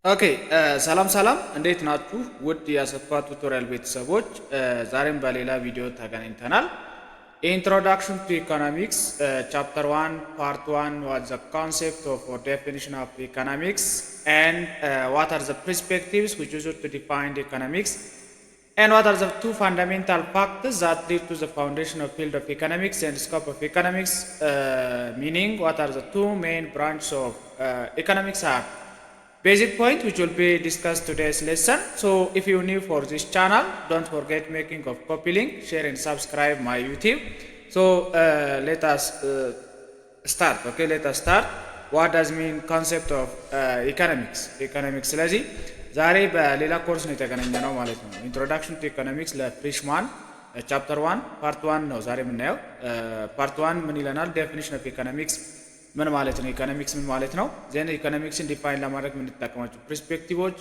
ኦኬ ሰላም ሰላም እንዴት ናችሁ? ውድ የአሰፋ ቱቶሪያል ቤተሰቦች ዛሬም በሌላ ቪዲዮ ተገናኝተናል። Introduction to Economics Chapter 1 Part 1 was the concept of or definition of economics and what are the perspectives which use to define economics and what are the two fundamental factors that lead to the foundation of field of economics and scope of economics, meaning what are the two main branches of economics are. Basic point which will be discussed today's lesson. So if you're new for this channel, don't forget making of copy link, share and subscribe my YouTube. So let us start. Okay, let us start. What does mean concept of economics? Economics ስለዚህ ዛሬ በሌላ ኮርስ ነው የተገናኘነው ማለት ነው። Introduction to Economics ለፍሬሽማን ቻፕተር 1 ፓርት 1 ነው ዛሬ የምናየው። ፓርት 1 ምን ይለናል? ዴፊኒሽን ኦፍ ኢኮኖሚክስ ምን ማለት ነው? ኢኮኖሚክስ ምን ማለት ነው? ዘን ኢኮኖሚክስን ዲፋይን ለማድረግ የምንጠቀማቸው ፐርስፔክቲቮች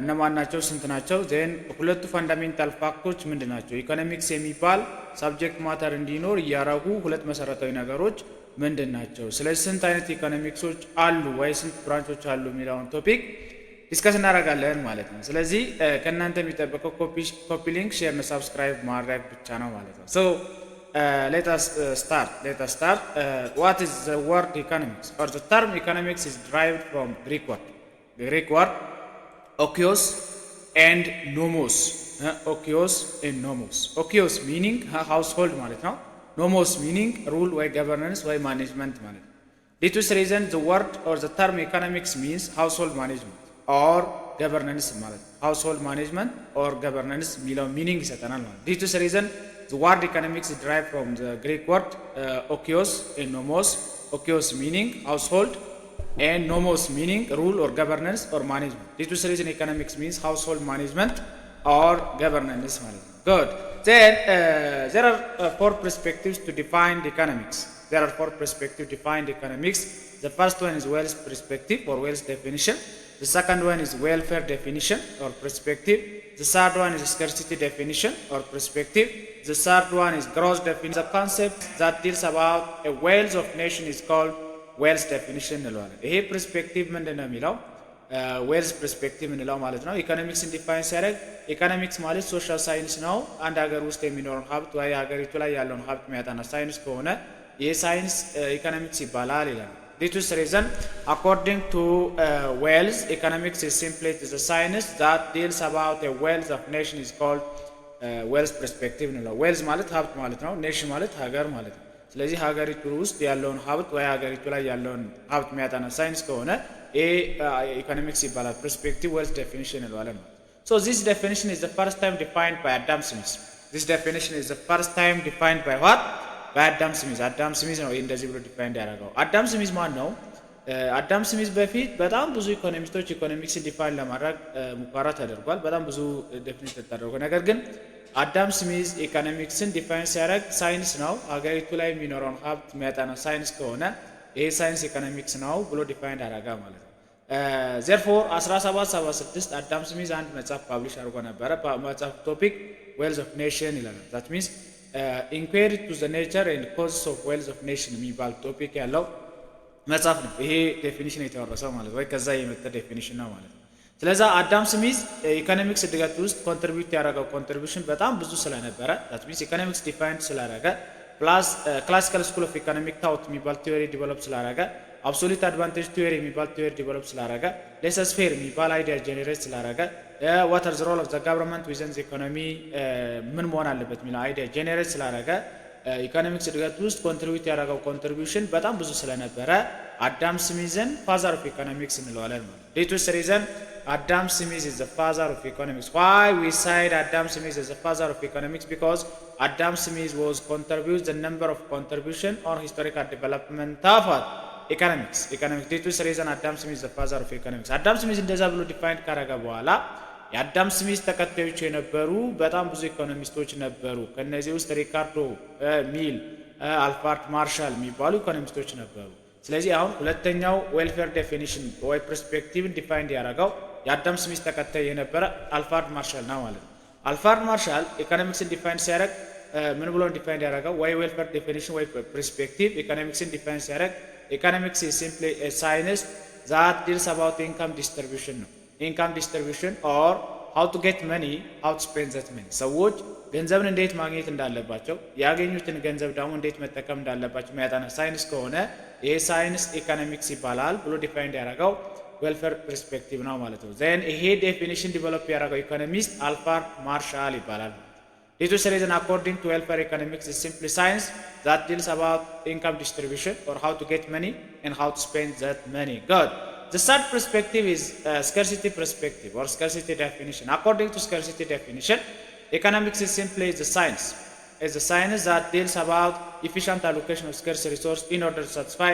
እነማን ናቸው? ስንት ናቸው? ዘን ሁለቱ ፈንዳሜንታል ፋክቶች ምንድን ናቸው? ኢኮኖሚክስ የሚባል ሳብጀክት ማተር እንዲኖር እያረጉ ሁለት መሰረታዊ ነገሮች ምንድን ናቸው? ስለዚህ ስንት አይነት ኢኮኖሚክሶች አሉ ወይ ስንት ብራንቾች አሉ የሚለውን ቶፒክ ዲስከስ እናደርጋለን ማለት ነው። ስለዚህ ከእናንተ የሚጠበቀው ኮፒ ሊንክ፣ ሼር እና ሰብስክራይብ ማድረግ ብቻ ነው ማለት ነው። ሶ let us start. What is the word economics? Or the term economics is derived from Greek word. The Greek word okios and nomos. Okios and nomos. Okios meaning household ማለት ነው. Nomos meaning rule or governance or management ማለት ነው. Due to this reason the word or the term economics means household management or governance ማለት ነው. Household management or governance meaning ይሰጠናል ማለት ነው. Due to this reason the word economics is derived from the Greek word okios and nomos. Okios meaning household and nomos meaning rule or governance or management. Due to this reason economics means household management or governance management. Good. Then there are four perspectives to define economics. There are four perspectives to define economics. The first one is Wells perspective or Wells definition. The second one is welfare definition or perspective. The third one is scarcity definition or perspective. The third one is gross definition. The concept that deals about a wealth of nation is called wealth definition እንለዋለን። ይሄ ፐርስፔክቲቭ ምንድን ነው የሚለው ዌልዝ ፐርስፔክቲቭ እንለው ማለት ነው። ኢኮኖሚክስን ዲፋይን ሲያደርግ ኢኮኖሚክስ ማለት ሶሻል ሳይንስ ነው። አንድ ሀገር ውስጥ የሚኖረውን ሀብት ወይ ሀገሪቱ ላይ ያለውን ሀብት የሚያጠና ሳይንስ ከሆነ ይህ ሳይንስ ኢኮኖሚክስ ይባላል ይላል። Due to this reason, according to Wells, economics is simply the science that deals about a wealth of nation is called Wells perspective ነው። ዌልዝ ማለት ሀብት ማለት ነው። ኔሽን ማለት ሀገር ማለት ነው። ስለዚህ ሀገሪቱ ውስጥ ያለውን ሀብት ወይ ሀገሪቱ ላይ ያለውን ሀብት የሚያጠና ሳይንስ ከሆነ ኢኮኖሚክስ ይባላል። perspective Wells definition እንለዋለን። So this definition is the first time defined by Adam Smith. This definition is the first time defined by what? በአዳም ስሚዝ አዳም ስሚዝ ነው እንደዚህ ብሎ ዲፋይን ያደረገው። አዳም ስሚዝ ማን ነው? አዳም ስሚዝ በፊት በጣም ብዙ ኢኮኖሚስቶች ኢኮኖሚክስን ዲፋይን ለማድረግ ሙከራ ተደርጓል። በጣም ብዙ ዴፊኒሽን ተደርጓል። ነገር ግን አዳም ስሚዝ ኢኮኖሚክስን ዲፋይን ሲያደርግ ሳይንስ ነው፣ ሀገሪቱ ላይ የሚኖረውን ሀብት የሚያጠና ሳይንስ ከሆነ ይሄ ሳይንስ ኢኮኖሚክስ ነው ብሎ ዲፋይን ያደረጋ ማለት ነው። therefore 1776 አዳም ስሚዝ አንድ መጽሐፍ ፓብሊሽ አድርጎ ነበረ። መጽሐፍ ቶፒክ ዌልዝ ኦፍ ኔሽን ይላል። that means inquiry to the nature and causes of wealth of nation የሚባል ቶፒክ ያለው መጽሐፍ ነው። ይሄ ዴፊኒሽን የተወረሰው ማለት ወይ ከዛ የመጣ ዴፊኒሽን ነው ማለት ነው። ስለዚህ አዳም ስሚዝ ኢኮኖሚክስ እድገት ውስጥ ኮንትሪቢዩት ያደረገው ኮንትሪቢዩሽን በጣም ብዙ ስለነበረ that means ኢኮኖሚክስ ዲፋይንድ ስላደረገ ፕላስ ክላሲካል ስኩል ኦፍ ኢኮኖሚክ ታውት የሚባል ቲዮሪ ዲቨሎፕ ስላደረገ አብሶሉት አድቫንቴጅ ቲዮሪ የሚባል ቲዮሪ ዲቨሎፕ ስላደረገ ሌሰስ ፌር የሚባል አይዲያ ጀነሬት ስላደረገ what is the role of the government within the economy ምን መሆን አለበት የሚለው አይዲያ ጀነሬት ስላደረገ ኢኮኖሚክስ እድገት ውስጥ ኮንትሪቢዩት ያደረገው ኮንትሪቢዩሽን በጣም ብዙ ስለነበረ አዳም ስሚዝን ፋዘር ኦፍ ኢኮኖሚክስ እንለዋለን ማለት ነው። Due to this reason Adam Smith is the father of economics. Why we said Adam Smith is the father of economics? Because Adam Smith was contribute the number of contribution on historical development of economics. Due to this reason Adam Smith is the father of economics. Adam Smith እንደዛ ብሎ ዲፋይን ካደረገ በኋላ የአዳም ስሚዝ ተከታዮች የነበሩ በጣም ብዙ ኢኮኖሚስቶች ነበሩ። ከነዚህ ውስጥ ሪካርዶ ሚል፣ አልፍሬድ ማርሻል የሚባሉ ኢኮኖሚስቶች ነበሩ። ስለዚህ አሁን ሁለተኛው ዌልፌር ዴፊኒሽን ወይ ፐርስፔክቲቭን ዲፋይን ያደረገው የአዳም ስሚዝ ተከታይ የነበረ አልፍሬድ ማርሻል ነው ማለት ነው። አልፍሬድ ማርሻል ኢኮኖሚክስን ዲፋይን ሲያደርግ ምን ብሎ ዲፋይን ያደረገው ወይ ዌልፌር ዴፊኒሽን ወይ ፐርስፔክቲቭ ኢኮኖሚክስን ዲፋይን ሲያደርግ ኢኮኖሚክስ is simply a science that deals about income distribution ነው። income distribution or how to get money, how to spend that money። ሰዎች ገንዘብን እንዴት ማግኘት እንዳለባቸው ያገኙትን ገንዘብ ደግሞ እንዴት መጠቀም እንዳለባቸው የሚያጠና ሳይንስ ከሆነ ይሄ ሳይንስ ኢኮኖሚክስ ይባላል ብሎ ዲፋይን ያደረገው ዌልፌር ፐርስፔክቲቭ ነው ማለት ነው። ዘን ይሄ ዴፊኒሽን ዲቨሎፕ ያደረገው ኢኮኖሚስት አልፍሬድ ማርሻል ይባላል። It is reason according to welfare economics is simply science that deals about income distribution or how to get money and how to spend that money. Good. The third perspective is scarcity perspective or scarcity definition. According to scarcity definition, economics is simply the science. It's a science that deals about efficient allocation of scarce resource in order to satisfy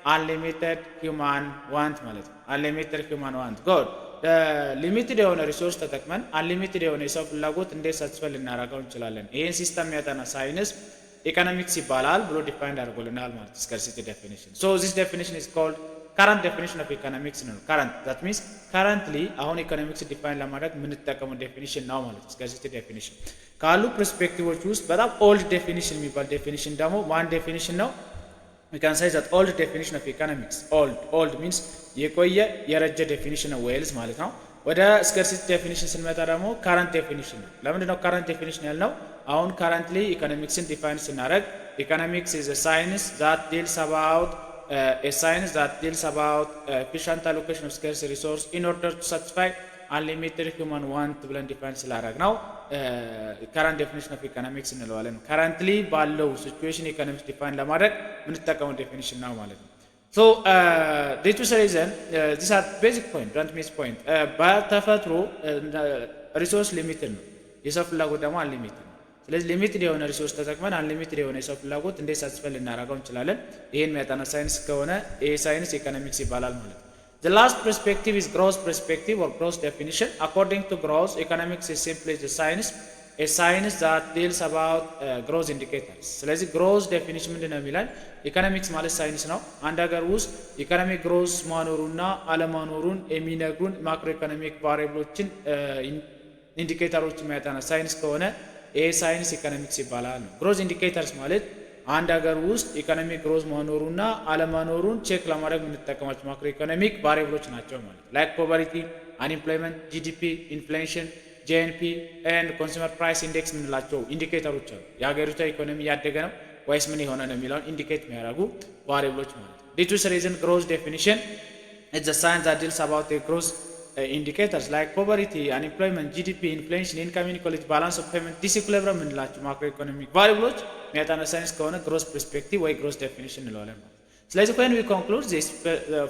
unlimited human want. Unlimited human want. Good. ሊሚትድ የሆነ ሪሶርስ ተጠቅመን አንሊሚትድ የሆነ የሰው ፍላጎት እንዴት ሳትስፈል ልናደርገው እንችላለን። ይህን ሲስተም የሚያጠና ሳይንስ ኢኮኖሚክስ ይባላል ብሎ ዲፋይን አድርጎልናል ማለት ነው። ስካርሲቲ ዴፊኒሽን ሶ ዚስ ዴፊኒሽን ኢዝ ኮልድ ካረንት ዴፊኒሽን ኦፍ ኢኮኖሚክስ ነው። ካረንት ዛት ሚንስ ካረንትሊ አሁን ኢኮኖሚክስ ዲፋይን ለማድረግ የምንጠቀመው ዴፊኒሽን ነው ማለት ነው። ስካርሲቲ ዴፊኒሽን ካሉ ፐርስፔክቲቮች ውስጥ በጣም ኦልድ ዴፊኒሽን የሚባል ዴፊኒሽን ደግሞ ዋን ዴፊኒሽን ነው። We can say that old definition of economics. Old means የቆየ የረጀ ዴፊኒሽን ነው ዌልዝ ማለት ነው። ወደ ስካርሲቲ ዴፊኒሽን ስንመጣ ደግሞ ካረንት ዴፊኒሽን ነው። ለምንድን ነው ካረንት ዴፊኒሽን ያልነው? አሁን ካረንትሊ ኢኮኖሚክስን ዲፋይን ስናደርግ ኢኮኖሚክስ is a science that deals about efficient allocation of scarce resource in order to satisfy unlimited human want ብለን ዲፋይን ስላደረግ ነው ካረንት ዴፊኒሽን ኦፍ ኢኮኖሚክስ እንለዋለን። ካረንትሊ ባለው ሲቹዌሽን ኢኮኖሚክስ ዲፋይን ለማድረግ የምንጠቀመው ዴፊኒሽን ነው ማለት ነው። ሶ ዲቱ ሪዝን ዚስ አር ቤዚክ ፖይንት ዶንት ሚስ ፖይንት። በተፈጥሮ ሪሶርስ ሊሚትድ ነው፣ የሰው ፍላጎት ደግሞ አንሊሚትድ ነው። ስለዚህ ሊሚትድ የሆነ ሪሶርስ ተጠቅመን አንሊሚትድ የሆነ የሰው ፍላጎት እንዴት ሳትስፈል ልናደርገው እንችላለን። ይሄን የሚያጠና ሳይንስ ከሆነ ይሄ ሳይንስ ኢኮኖሚክስ ይባላል ማለት ነው። The last perspective is growth perspective or growth definition. According to growth, economics is simply the science, a science that deals about growth indicators. ስለዚህ growth definition ምንድን ነው የሚለን? ኢኮኖሚክስ ማለት ሳይንስ ነው። አንድ ሀገር ውስጥ ኢኮኖሚክ ግሮዝ መኖሩና አለመኖሩን የሚነግሩን ማክሮ ኢኮኖሚክ ቫሪያብሎችን ኢንዲኬተሮች የሚያጠና ሳይንስ ከሆነ ይሄ ሳይንስ ኢኮኖሚክስ ይባላል ነው። ግሮዝ ኢንዲኬተርስ ማለት አንድ ሀገር ውስጥ ኢኮኖሚክ ግሮዝ መኖሩና አለመኖሩን ቼክ ለማድረግ የምንጠቀማቸው ማክሮ ኢኮኖሚክ ቫሪያብሎች ናቸው ማለት ላይክ ፖቨርቲ፣ አንኤምፕሎይመንት፣ ጂዲፒ፣ ኢንፍሌሽን፣ ጂኤንፒ ኤንድ ኮንሱመር ፕራይስ ኢንዴክስ የምንላቸው ኢንዲኬተሮች አሉ። የሀገሪቷ ኢኮኖሚ ያደገ ነው ወይስ ምን የሆነ ነው የሚለውን ኢንዲኬት የሚያደርጉ ቫሪያብሎች ማለት ነው። ዲቱ ሪዝን ግሮዝ ዴፊኒሽን ኢዝ ዘ ሳይንስ ዛት ዲልስ አባውት ግሮዝ indicators like poverty, unemployment, GDP, inflation, income inequality, balance of payment, disequilibrium የምንላቸው macroeconomic variables የሚያጠና ሳይንስ ከሆነ growth perspective ወይ growth definition እንለዋለን። ስለዚህ when we conclude this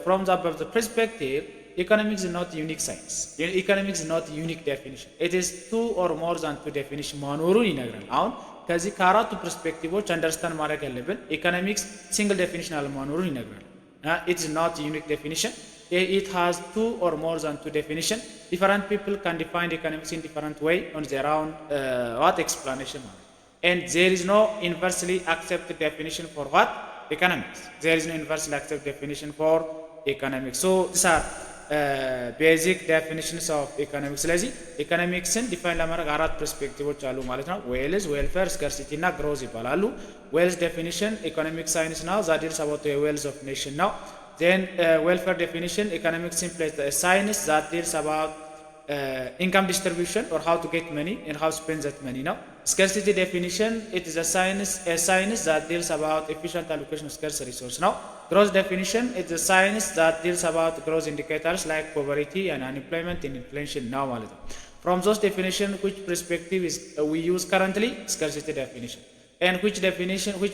from the above the perspective, economics is not unique science. Economics is not unique definition. It is two or more than two definition መኖሩን ይነግራል። አሁን ከዚህ ከአራቱ ፐርስፔክቲቮች አንደርስታንድ ማድረግ ያለብን ኢኮኖሚክስ ሲንግል ዴፊኒሽን አለመኖሩን ይነግራል። It is not unique definition. It has two or more than two definitions. Different people can define economics in different way on their own explanation. And there is no universally accepted definition for what? Economics. There is no universally accepted definition for economics. So these are basic definitions of economics. ስለዚህ ኢኮኖሚክስን ዲፋይን ለማድረግ አራት ፐርስፔክቲቮች አሉ ማለት ነው። ዌልዝ፣ ዌልፌር፣ ስካርሲቲ እና ግሮዝ ይባላሉ። ዌልዝ ዴፊኒሽን ኢኮኖሚክ ሳይንስ ነው። that deals about the wealth of nation ነው። Then welfare definition, economics simply a science that deals about income distribution or how to get money and how to spend that money now. Scarcity definition, it is a science that deals about efficient allocation of scarce resource now. Growth definition, it is a science that deals about growth indicators like poverty and unemployment and inflation now. From those definitions, which perspective is we use currently? Scarcity definition. And which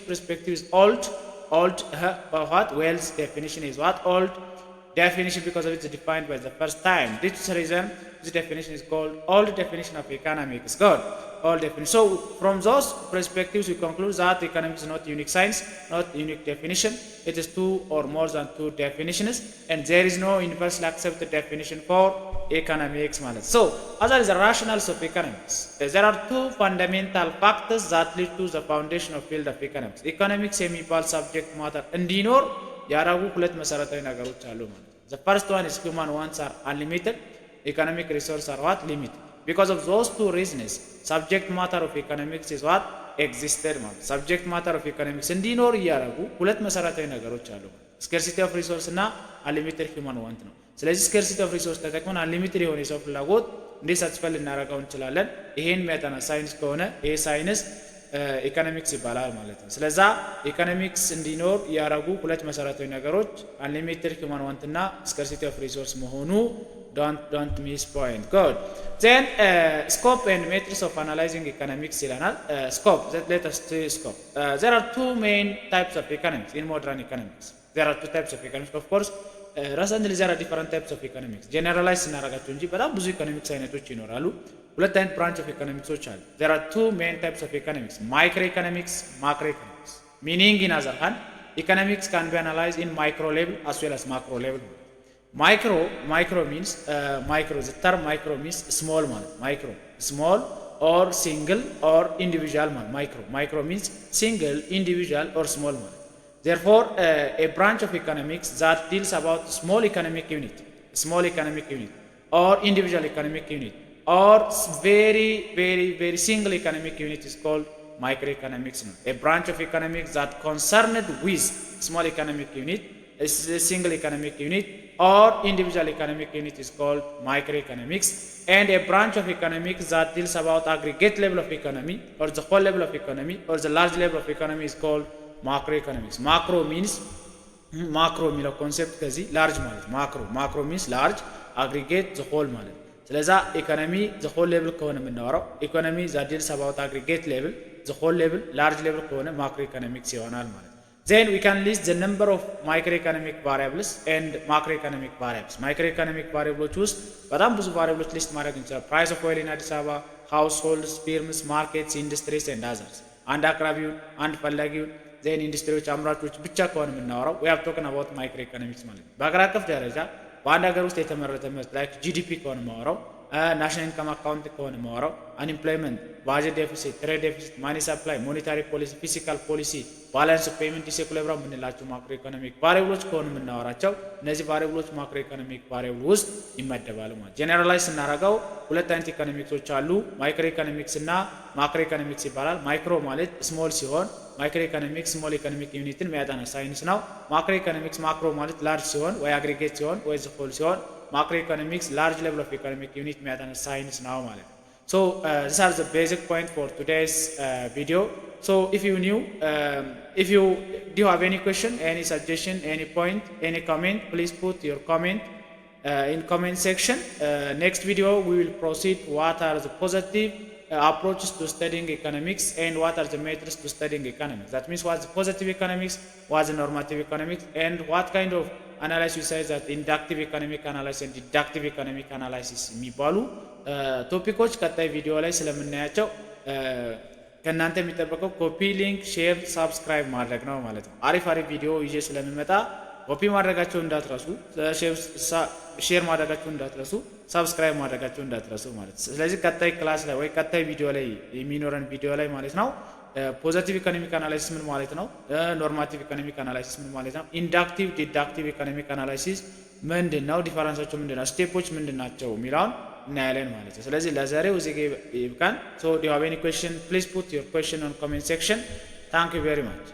perspective is old? What? Wells definition is what? Old definition because of it's defined by the first time. This reason this definition is called old definition of economics. Good. Old definition. So from those perspectives we conclude that economics is not unique science, not unique definition. It is two or more than two definitions and there is no universally accepted definition for economics. So other is the rationals of economics. There are two fundamental factors that lead to the foundation of field of economics. Economics የሚባል subject matter እንዲኖር ያደረጉ ሁለት መሰረታዊ ነገሮች አሉ ማለት ነው። The first one is human wants are unlimited, economic resources are what? Limited. Because of those two reasons, subject matter of economics is what? Existed ማለት subject matter of economics እንዲኖር ያደረጉ ሁለት መሰረታዊ ነገሮች አሉ። ስኬርሲቲ ኦፍ ሪሶርስ እና አንሊሚትድ ሂውማን ዋንት ነው። ስለዚህ ስኬርሲቲ ኦፍ ሪሶርስ ተጠቅመን አንሊሚትድ የሆነ የሰው ፍላጎት እንዴት ሳቲስፋይ ልናደርገው እንችላለን? ይሄን የሚያጠና ሳይንስ ከሆነ ይሄ ሳይንስ ኢኮኖሚክስ ይባላል ማለት ነው። ስለዛ ኢኮኖሚክስ እንዲኖር ያደረጉ ሁለት መሰረታዊ ነገሮች አንሊሚትድ ሂውማን ዋንት እና ስኬርሲቲ ኦፍ ሪሶርስ መሆኑ don't miss point. Good. Then scope and metrics of analyzing economics ይለናል። Scope, let us see scope. There are two main types of economics in modern economics. There are two types of economics. Of course, recently there are different types of economics. Generalize ስናደርጋቸው እንጂ በጣም ብዙ ኢኮኖሚክስ አይነቶች ይኖራሉ። ሁለት አይነት ብራንች ኦፍ ኢኮኖሚክሶች አሉ። There are two main types of economics. Microeconomics, macroeconomics. Meaning in other hand, economics can be analyzed in micro level as well as macro level. Micro means the term micro means small man. Small or single or individual man. Micro means single, individual or small man. Therefore, a branch of economics that deals about small economic unit or individual economic unit or very single economic unit is called microeconomics. A branch of economics that concerned with small economic unit, a single economic unit or individual economic unit is called microeconomics, and a branch of economics that deals about aggregate level of economy or the whole level of economy or the large level of economy is called macroeconomics. Macro means የሚለው ኮንሴፕት ከዚህ ላርጅ ማለት macro means large, aggregate the whole ማለት። ስለዛ ኢኮኖሚ the whole level ከሆነ የምናወራው ኢኮኖሚ that deals about aggregate level, the whole level, large level ከሆነ macroeconomics ይሆናል ማለት። Then we can list the number of microeconomic variables and macroeconomic variables. Microeconomic variables ውስጥ በጣም ብዙ variables ሊስት ማድረግ እንችላለን። Price of oil in አዲስ አበባ፣ households, firms, markets, industries and others. አንድ አቅራቢውን አንድ ፈላጊውን ዜን ኢንዱስትሪዎች አምራቾች ብቻ ከሆነ የምናወራው we have talking about microeconomics ማለት ነው። በአገር አቀፍ ደረጃ በአንድ ሀገር ውስጥ የተመረተ ምርት ላይክ ጂዲፒ ከሆነ ማወራው ናሽናል ኢንካም አካውንት ከሆነ ማወራው አንኢምፕሎይመንት፣ ባጀት ዴፊሲት፣ ትሬድ ዴፊሲት፣ ማኒ ሰፕላይ፣ ሞኔታሪ ፖሊሲ፣ ፊስካል ፖሊሲ፣ ባላንስ ኦፍ ፔመንት፣ ዲስኢኩሊብሪየም የምንላቸው ማክሮ ኢኮኖሚክ ቫሪያብሎች ከሆኑ የምናወራቸው እነዚህ ቫሪያብሎች ማክሮ ኢኮኖሚክ ቫሪያብል ውስጥ ይመደባሉ ማለት። ጀነራላይዝ ስናደርገው ሁለት አይነት ኢኮኖሚክሶች አሉ፣ ማይክሮ ኢኮኖሚክስ እና ማክሮ ኢኮኖሚክስ ይባላል። ማይክሮ ማለት ስሞል ሲሆን ማይክሮ ኢኮኖሚክስ ስሞል ኢኮኖሚክ ዩኒትን የሚያጠና ሳይንስ ነው። ማክሮ ኢኮኖሚክስ ማክሮ ማለት ላርጅ ሲሆን ወይ አግሪጌት ሲሆን ወይ ሆል ሲሆን macroeconomics large level of economic unit የሚያጠና ሳይንስ ነው ማለት ነው። So these are the basic point for today's video. So if you do you have any question, any suggestion, any point, any comment, please put your comment in comment section. Next video we will proceed what are the positive approaches to studying economics and what are the methods to studying economics. That means what's the positive economics, what's the normative economics, and what kind of analysis says that inductive economic analysis and deductive economic analysis የሚባሉ ቶፒኮች ቀጣይ ቪዲዮ ላይ ስለምናያቸው ከእናንተ የሚጠበቀው ኮፒ፣ ሊንክ፣ ሼር፣ ሳብስክራይብ ማድረግ ነው ማለት ነው። አሪፍ ቪዲዮ ይዤ ስለሚመጣ ኮፒ ማድረጋቸው እንዳትረሱ፣ ሼር ማድረጋቸው እንዳትረሱ፣ ሳብስክራይብ ማድረጋቸው እንዳትረሱ ማለት ነው። ስለዚህ ቀጣይ ክላስ ላይ ወይ ቀጣይ ቪዲዮ ላይ የሚኖረን ቪዲዮ ላይ ማለት ነው ፖዚቲቭ ኢኮኖሚክ አናላይሲስ ምን ማለት ነው፣ ኖርማቲቭ ኢኮኖሚክ አናላይሲስ ምን ማለት ነው፣ ኢንዳክቲቭ ዲዳክቲቭ ኢኮኖሚክ አናላይሲስ ምንድነው፣ ዲፈረንሳቸው ምንድነው፣ ስቴፖች ምንድናቸው የሚለውን እናያለን ማለት ነው። ስለዚህ ለዛሬው እዚህ ጋር ይብቃን። So do you have any question? Please put your question on comment section. Thank you very much.